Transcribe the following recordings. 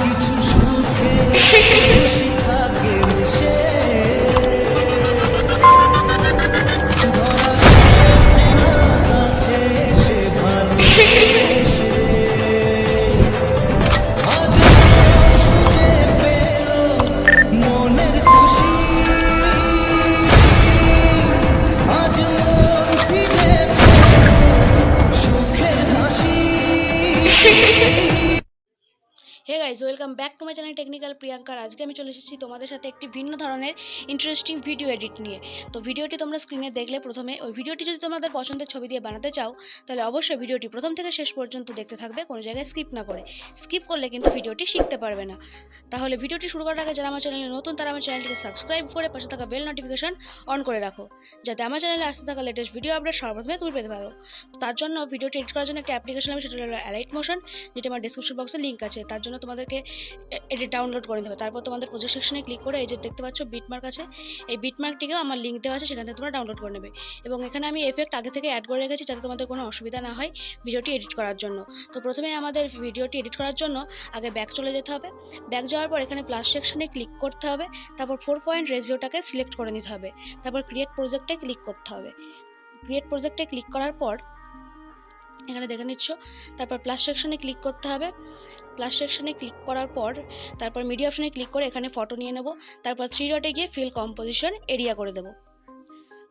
কিছু সুখে খুশি থাকে মিশে ধরা যাচ্ছে না কাছে সে ভালোবেসে আজ খুঁজে পেল মনের খুশি আজ মন ফিরে পেল সুখের হাসি। Hey guys, welcome back to my channel technical প্রিয়াঙ্কার। আজকে আমি চলে এসেছি তোমাদের সাথে একটি ভিন্ন ধরনের ইন্টারেস্টিং ভিডিও এডিট নিয়ে। তো ভিডিওটি তোমরা স্ক্রিনে দেখলে প্রথমে ওই ভিডিওটি যদি তোমাদের পছন্দের ছবি দিয়ে বানাতে চাও তাহলে অবশ্যই ভিডিওটি প্রথম থেকে শেষ পর্যন্ত দেখতে থাকবে, কোনো জায়গায় স্কিপ না করে। স্কিপ করলে কিন্তু ভিডিওটি শিখতে পারবে না। তাহলে ভিডিওটি শুরু করার আগে যারা আমার চ্যানেলে নতুন তারা আমার চ্যানেলটিকে সাবস্ক্রাইব করে পাশে থাকা বেল নোটিফিকেশন অন করে রাখো, যাতে আমার চ্যানেলে আসতে থাকা লেটেস্ট ভিডিও আপডেট সর্বপ্রথমে তুমি পেতে পারো। তার জন্য ভিডিওটি এডিট করার জন্য একটা অ্যাপ্লিকেশন আছে, সেটা হলো alightmotion, যেটা আমার ডিসক্রিপশন বক্সে লিঙ্ক আছে। তার জন্য তোমাদেরকে এটি ডাউনলোড করে নিতে হবে। তারপর তোমাদের প্রজেক্ট সেকশনে ক্লিক করে এই যে দেখতে পাচ্ছ বিটমার্ক আছে, এই বিটমার্কটিকেও আমার লিঙ্ক দেওয়া আছে, সেখান থেকে তোমরা ডাউনলোড করে নেবে। এবং এখানে আমি এফেক্ট আগে থেকে অ্যাড করে রেখেছি যাতে তোমাদের কোনো অসুবিধা না হয় ভিডিওটি এডিট করার জন্য। তো প্রথমে আমাদের ভিডিওটি এডিট করার জন্য আগে ব্যাক চলে যেতে হবে। ব্যাক যাওয়ার পর এখানে প্লাস সেকশনে ক্লিক করতে হবে, তারপর 4 পয়েন্ট রেজিওটাকে সিলেক্ট করে নিতে হবে, তারপর ক্রিয়েট প্রজেক্টে ক্লিক করতে হবে। ক্রিয়েট প্রজেক্টে ক্লিক করার পর এখানে দেখে নিচ্ছ, তারপর প্লাস সেকশনে ক্লিক করতে হবে। প্লাস সেকশনে ক্লিক করার পর তারপর মিডিয়া অপশনে ক্লিক করে এখানে ফটো নিয়ে নেব, তারপর 3 ডটে গিয়ে ফিল কম্পোজিশন এরিয়া করে দেবো।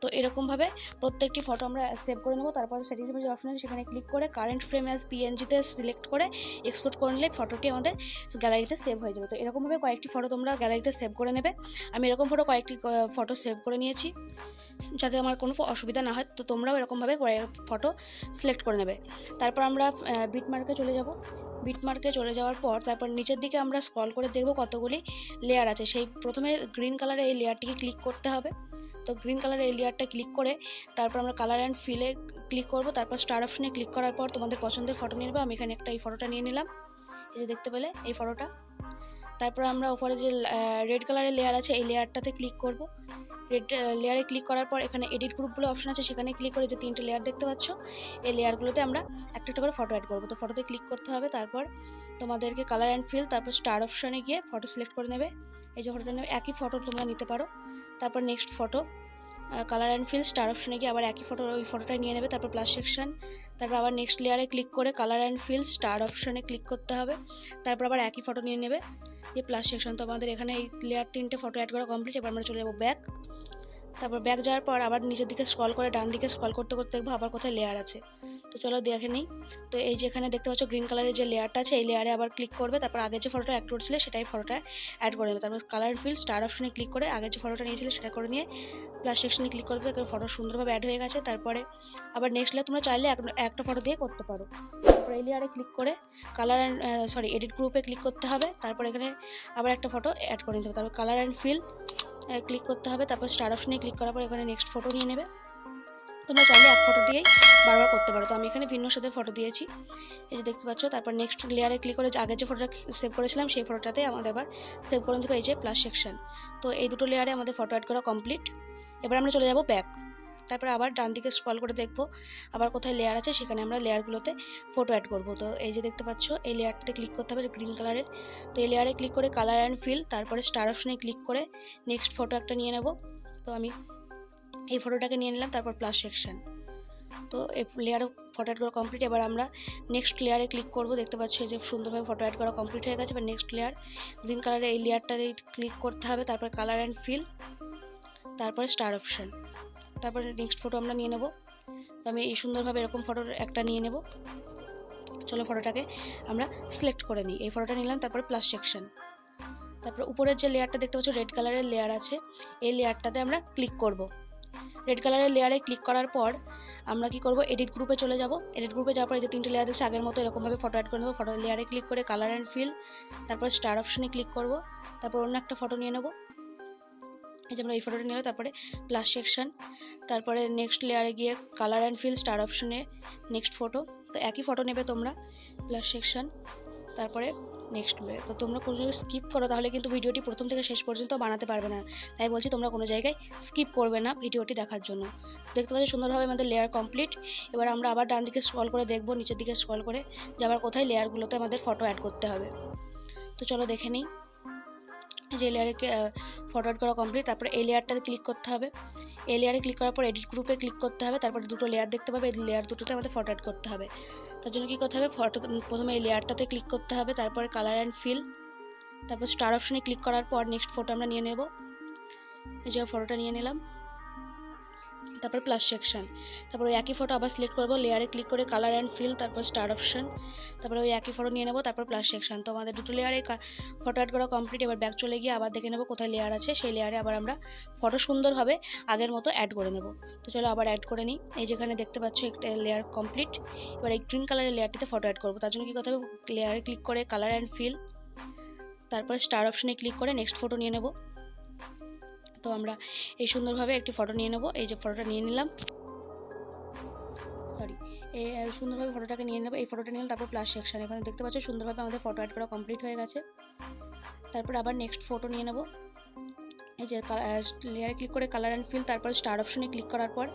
তো এরকমভাবে প্রত্যেকটি ফটো আমরা সেভ করে নেব। তারপর সেটিংসের যে অপশন আছে সেখানে ক্লিক করে কারেন্ট ফ্রেম অ্যাজ পিএনজিতে সিলেক্ট করে এক্সপোর্ট করে নিলে ফটোটি আমাদের গ্যালারিতে সেভ হয়ে যাবে। তো এরকমভাবে কয়েকটি ফটো তোমরা গ্যালারিতে সেভ করে নেবে। আমি এরকম কয়েকটি ফটো সেভ করে নিয়েছি যাতে আমার কোনো অসুবিধা না হয়। তো তোমরাও এরকমভাবে ফটো সিলেক্ট করে নেবে। তারপর আমরা বিটমার্কে চলে যাব। বিটমার্কে চলে যাওয়ার পর তারপর নিচের দিকে আমরা স্ক্রল করে দেখব কতগুলি লেয়ার আছে। সেই প্রথমে গ্রিন কালারের এই লেয়ারটিকে ক্লিক করতে হবে। তো গ্রিন কালারের এই লেয়ারটা ক্লিক করে তারপর আমরা কালার অ্যান্ড ফিলে ক্লিক করব। তারপর স্টার অপশনে ক্লিক করার পর তোমাদের পছন্দের ফটো নিয়ে নেবে। আমি এখানে এই ফটোটা নিয়ে নিলাম, এই যে দেখতে পেলে এই ফটোটা। তারপর আমরা উপরে যে রেড কালারের লেয়ার আছে এই লেয়ারটাতে ক্লিক করব। রেড লেয়ারে ক্লিক করার পর এখানে এডিট গ্রুপ বলে অপশন আছে, সেখানে ক্লিক করে যে 3টে লেয়ার দেখতে পাচ্ছ এই লেয়ারগুলোতে আমরা একটা একটা করে ফটো অ্যাড করব। তো ফটোতে ক্লিক করতে হবে, তারপর তোমাদেরকে কালার অ্যান্ড ফিল, তারপর স্টার অপশনে গিয়ে ফটো সিলেক্ট করে নেবে। এই যে ফটোটা নেবে, একই ফটো তোমরা নিতে পারো। তারপর next photo, colour and feel, star অপশনে গিয়ে আবার একই ফটো ওই ফটোটা নিয়ে নেবে। তারপর প্লাস সেকশন, তারপর আবার নেক্সট লেয়ারে ক্লিক করে কালার অ্যান্ড ফিল, স্টার অপশনে ক্লিক করতে হবে। তারপর আবার একই ফটো নিয়ে নেবে, যে প্লাস সেকশন। তো আমাদের এখানে এই লেয়ার 3টে ফটো অ্যাড করা কমপ্লিট। এবার আমরা চলে যাবো ব্যাক। তারপর ব্যাক যাওয়ার পর আবার নিচের দিকে স্ক্রল করে ডান দিকে স্ক্রল করতে করতে দেখবো আবার কোথায় লেয়ার আছে। তো চলো দেখে নিই। তো এই যে এখানে দেখতে পাচ্ছ গ্রিন কালারের যে লেয়ারটা আছে এই লেয়ারে আবার ক্লিক করবে। তারপর আগে যে ফটোটা অ্যাড করছিলে সেটাই ফটোটা অ্যাড করে দেবে। তারপর কালার ফিল, স্টার অপশনে ক্লিক করে আগে যে ফটোটা নিয়েছিলে সেটা করে নিয়ে প্লাস সেকশনে ক্লিক করে দেবে। ফটো সুন্দরভাবে অ্যাড হয়ে গেছে। তারপরে আবার নেক্সট লেয়ার তোমরা চাইলে একটা ফটো দিয়ে করতে পারো। তারপর এই লেয়ারে ক্লিক করে কালার অ্যান্ড এডিট গ্রুপে ক্লিক করতে হবে। তারপর এখানে আবার একটা ফটো অ্যাড করে নিতে হবে। তারপর কালার অ্যান্ড ফিল ক্লিক করতে হবে। তারপর স্টার অপশনে ক্লিক করার পর এখানে নেক্সট ফটো নিয়ে নেবে। তোমরা চাইলে এক ফটো দিয়েই বারবার করতে পারো। তো আমি এখানে ভিন্ন সাথে ফটো দিয়েছি, এই যে দেখতে পাচ্ছ। তারপর নেক্সট লেয়ারে ক্লিক করে আগে যে ফটোটা সেভ করেছিলাম সেই ফটোটাতে আমাদের আবার সেভ করে নিতে হবে, এই যে প্লাস সেকশন। তো এই দুটো লেয়ারে আমাদের ফটো অ্যাড করা কমপ্লিট। এবার আমরা চলে যাব ব্যাক। তারপর আবার ডান দিকে স্ক্রল করে দেখবো আবার কোথায় লেয়ার আছে, সেখানে আমরা লেয়ারগুলোতে ফটো অ্যাড করব। তো এই যে দেখতে পাচ্ছ এই লেয়ারটাতে ক্লিক করতে হবে গ্রিন কালারের। তো এই লেয়ারে ক্লিক করে কালার অ্যান্ড ফিল, তারপরে স্টার অপশনে ক্লিক করে নেক্সট ফটো একটা নিয়ে নেব। তো আমি এই ফটোটাকে নিয়ে নিলাম, তারপর প্লাস সেকশন। তো এই লেয়ারে ফটো অ্যাড করা কমপ্লিট। এবার আমরা নেক্সট লেয়ারে ক্লিক করব। দেখতে পাচ্ছ যে সুন্দরভাবে ফটো অ্যাড করা কমপ্লিট হয়ে গেছে। এবার নেক্সট লেয়ার গ্রিন কালারের এই লেয়ারটাতে ক্লিক করতে হবে, তারপর কালার অ্যান্ড ফিল, তারপরে স্টার অপশন। তারপরে নেক্সট ফটো আমরা নিয়ে নেব। তো আমি এই সুন্দরভাবে এরকম ফটো একটা নিয়ে নেব। চলো ফটোটাকে আমরা সিলেক্ট করে নিই। এই ফটোটা নিলাম, তারপরে প্লাস সেকশন। তারপর উপরের যে লেয়ারটা দেখতে পাচ্ছ রেড কালারের লেয়ার আছে, এই লেয়ারটাতে আমরা ক্লিক করব। রেড কালারের লেয়ারে ক্লিক করার পর আমরা কি করব, এডিট গ্রুপে চলে যাব। এডিট গ্রুপে যাওয়ার পর এই যে 3টে লেয়ার দেখছি আগের মতো এরকমভাবে ফটো অ্যাড করে নেব। ফটো লেয়ারে ক্লিক করে কালার অ্যান্ড ফিল, তারপর স্টার অপশনে ক্লিক করব। তারপর অন্য একটা ফটো নিয়ে নেব, এই যে আমরা এই ফটোটা নিলাম। তারপরে প্লাস সেকশন, তারপরে নেক্সট লেয়ারে গিয়ে কালার অ্যান্ড ফিল, স্টার অপশনে নেক্সট ফটো। তো একই ফটো নেবে তোমরা, প্লাস সেকশন, তারপরে নেক্সট। তো তোমরা কোনো জায়গায় স্কিপ করো তাহলে কিন্তু ভিডিওটি প্রথম থেকে শেষ পর্যন্ত বানাতে পারবে না। তাই বলছি তোমরা কোনো জায়গায় স্কিপ করবে না ভিডিওটি দেখার জন্য। দেখতে পাচ্ছি সুন্দরভাবে আমাদের লেয়ার কমপ্লিট। এবার আমরা আবার ডান দিকে স্ক্রল করে দেখবো, নিচের দিকে স্ক্রল করে যে আবার কোথায় লেয়ারগুলোতে আমাদের ফটো অ্যাড করতে হবে। তো চলো দেখে নিই। যে লেয়ারে ফটো অ্যাড করা কমপ্লিট। তারপরে এই লেয়ারটাতে ক্লিক করতে হবে। এই লেয়ারে ক্লিক করার পর এডিট গ্রুপে ক্লিক করতে হবে। তারপরে দুটো লেয়ার দেখতে পাবে, এই লেয়ার দুটোতে আমাদের ফটো অ্যাড করতে হবে। তার জন্য কী করতে হবে, প্রথমে এই লেয়ারটাতে ক্লিক করতে হবে, তারপরে কালার অ্যান্ড ফিল, তারপর স্টার অপশনে ক্লিক করার পর নেক্সট ফটো আমরা নিয়ে নেব। এই যে ফটোটা নিয়ে নিলাম, তারপর প্লাস সেকশন, তারপর ওই একই ফটো আবার সিলেক্ট করবো, লেয়ারে ক্লিক করে কালার অ্যান্ড ফিল, তারপর স্টার অপশন, তারপরে ওই একই ফটো নিয়ে নেবো, তারপর প্লাস সেকশন। তো আমাদের দুটো লেয়ারে ফটো অ্যাড করা কমপ্লিট। এবার ব্যাক চলে গিয়ে আবার দেখে নেবো কোথায় লেয়ার আছে, সেই লেয়ারে আবার আমরা ফটো সুন্দরভাবে আগের মতো অ্যাড করে নেব। তো চলো আবার অ্যাড করে নিই। এই যেখানে দেখতে পাচ্ছ একটা লেয়ার কমপ্লিট। এবার এই গ্রিন কালারের লেয়ারটিতে ফটো অ্যাড করবো। তার জন্য কী করতে হবে, লেয়ারে ক্লিক করে কালার অ্যান্ড ফিল, তারপরে স্টার অপশনে ক্লিক করে নেক্সট ফটো নিয়ে নেব। তো আমরা এই সুন্দরভাবে একটি ফটো নিয়ে নেব। এই যে ফটোটা নিয়ে নিলাম, এই সুন্দরভাবে ফটোটাকে নিয়ে নেব। এই ফটোটা নিলাম, তারপর প্লাস সেকশন। এখানে দেখতে পাচ্ছ সুন্দরভাবে আমাদের ফটো অ্যাড করা কমপ্লিট হয়ে গেছে। তারপর আবার নেক্সট ফটো নিয়ে নেব। এই যে লেয়ারে ক্লিক করে কালার অ্যান্ড ফিল, তারপর স্টার অপশনে ক্লিক করার পর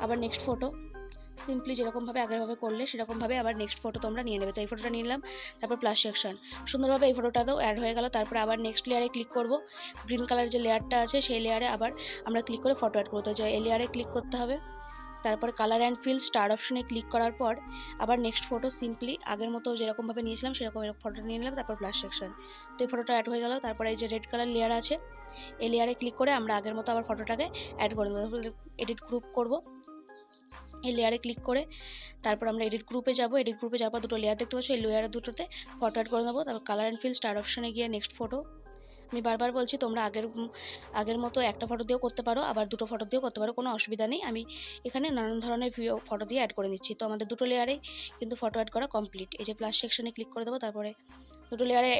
আবার নেক্সট ফটো, সিম্পলি যেরকমভাবে আগেরভাবে করলে সেরকমভাবে আবার নেক্সট ফটো তোমরা নিয়ে নেবে। তো এই ফটোটা নিয়ে নিলাম, তারপর প্লাস সেকশন। সুন্দরভাবে এই ফটোটাতেও অ্যাড হয়ে গেল। তারপরে আবার নেক্সট লেয়ারে ক্লিক করব, গ্রিন কালার যে লেয়ারটা আছে সেই লেয়ারে আবার আমরা ক্লিক করে ফটো অ্যাড করতে চাই। এই লেয়ারে ক্লিক করতে হবে, তারপর কালার অ্যান্ড ফিল, স্টার অপশনে ক্লিক করার পর আবার নেক্সট ফটো সিম্পলি আগের মতো যেরকমভাবে নিয়েছিলাম সেরকম ফটোটা নিয়ে নিলাম, তারপর প্লাস সেকশন। তো এই ফটোটা অ্যাড হয়ে গেল। তারপরে এই যে রেড কালার লেয়ার আছে, এই লেয়ারে ক্লিক করে আমরা আগের মতো আবার ফটোটাকে অ্যাড করে দেবো। এডিট গ্রুপ করব, এই লেয়ারে ক্লিক করে তারপর আমরা এডিট গ্রুপে যাব। এডিট গ্রুপে যাওয়ার পর দুটো লেয়ার দেখতে পাচ্ছ, এই লেয়ার দুটোতে ফটো অ্যাড করে নেবো। তারপর কালার অ্যান্ড ফিল, স্টার অপশনে গিয়ে নেক্সট ফটো। আমি বারবার বলছি তোমরা আগের মতো একটা ফটো দিয়েও করতে পারো, আবার দুটো ফটো দিয়েও করতে পারো, কোনো অসুবিধা নেই। আমি এখানে নানান ধরনের ফটো দিয়ে অ্যাড করে নিচ্ছি। তো আমাদের দুটো লেয়ারেই কিন্তু ফটো অ্যাড করা কমপ্লিট। এই যে প্লাস সেকশনে ক্লিক করে দেবো, তারপরে দুটো লেয়ারে,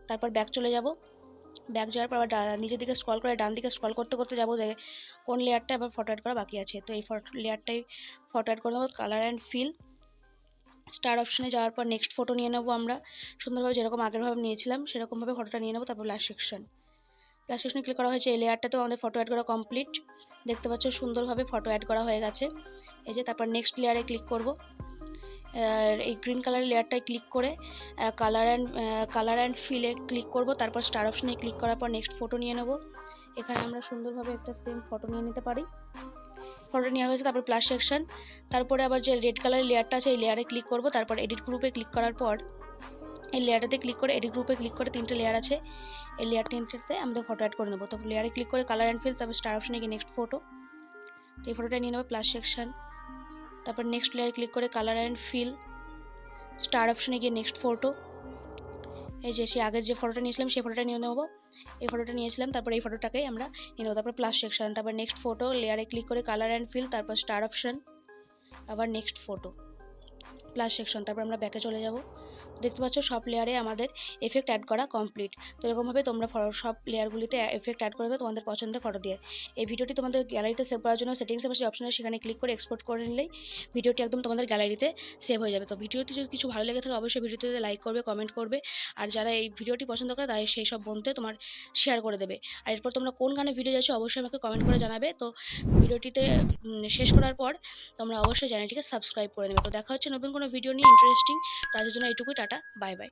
তারপর ব্যাক চলে যাব। ব্যাক যাওয়ার পর আবার নিচের দিকে স্ক্রল করে ডান দিকে স্ক্রল করতে করতে যাবো যে কোন লেয়ারটা আবার ফটো অ্যাড করা বাকি আছে। তো এই লেয়ারটাই ফটো অ্যাড করে দেবো, কালার অ্যান্ড ফিল, স্টার অপশনে যাওয়ার পর নেক্সট ফটো নিয়ে নেবো। আমরা সুন্দরভাবে যেরকম আগেরভাবে নিয়েছিলাম সেরকমভাবে ফটোটা নিয়ে নেবো। তারপর প্লাস সেকশন, প্লাস সেকশনে ক্লিক করা হয়েছে। এই লেয়ারটাতেও আমাদের ফটো অ্যাড করা কমপ্লিট। দেখতে পাচ্ছ সুন্দরভাবে ফটো অ্যাড করা হয়ে গেছে। এই যে তারপর নেক্সট লেয়ারে ক্লিক করব, এই গ্রিন কালার লেয়ারটায় ক্লিক করে কালার অ্যান্ড ফিলে ক্লিক করব, তারপর স্টার অপশনে ক্লিক করার পর নেক্সট ফটো নিয়ে নেব। এখানে আমরা সুন্দরভাবে একটা সেম ফটো নিয়ে নিতে পারি। ফটো নেওয়া হয়েছে, তারপর প্লাস সেকশন, তারপরে আবার যে রেড কালারের লেয়ারটা আছে এই লেয়ারে ক্লিক করব, তারপর এডিট গ্রুপে ক্লিক করার পর এই লেয়ারটাতে ক্লিক করে এডিট গ্রুপে ক্লিক করে তিনটে লেয়ার আছে, এই লেয়ার তিনটেতে আমাদের ফটো অ্যাড করে নেবো। তো লেয়ারে ক্লিক করে কালার অ্যান্ড ফিল, তারপর স্টার অপশনে গিয়ে নেক্সট ফটো। তো এই ফটোটা নিয়ে নেবো, প্লাস সেকশন, তারপর নেক্সট লেয়ারে ক্লিক করে কালার অ্যান্ড ফিল, স্টার অপশনে গিয়ে নেক্সট ফটো। এই যে সেই আগের যে ফটোটা নিয়েছিলাম সেই ফটোটা নিয়ে নেবো। এই ফটোটা নিয়েছিলাম, তারপর এই ফটোটাকেই আমরা নিয়ে নেবো। তারপর প্লাস সেকশন, তারপর নেক্সট ফটো, লেয়ারে ক্লিক করে কালার অ্যান্ড ফিল, তারপর স্টার অপশন, আবার নেক্সট ফটো, প্লাস সেকশন, তারপর আমরা ব্যাকে চলে যাব। দেখতে পাচ্ছ সব লেয়ারে আমাদের এফেক্ট অ্যাড করা কমপ্লিট। তো এরকমভাবে তোমরা সব লেয়ারগুলিতে এফেক্ট অ্যাড করবে তোমাদের পছন্দের ফটো দিয়ে। এই ভিডিওটি তোমাদের গ্যালারিতে সেভ করার জন্য সেটিংসে বসে অপশনে সেখানে ক্লিক করে এক্সপোর্ট করে নিলেই ভিডিওটি একদম তোমাদের গ্যালারিতে সেভ হয়ে যাবে। তো ভিডিওটি যদি কিছু ভালো লেগে থাকে অবশ্যই ভিডিওটিতে লাইক করবে, কমেন্ট করবে, আর যারা এই ভিডিওটি পছন্দ করে তাই সেই সব বন্ধুদের তোমার শেয়ার করে দেবে। আর এরপর তোমরা কোন গানে ভিডিও যাচ্ছ অবশ্যই আমাকে কমেন্ট করে জানাবে। তো ভিডিওটিতে শেষ করার পর তোমরা অবশ্যই চ্যানেলটিকে সাবস্ক্রাইব করে নেবে। তো দেখা হচ্ছে নতুন কোনো ভিডিও নিয়ে ইন্টারেস্টিং, তাদের জন্য এইটুকুই, টাটা, বাই বাই।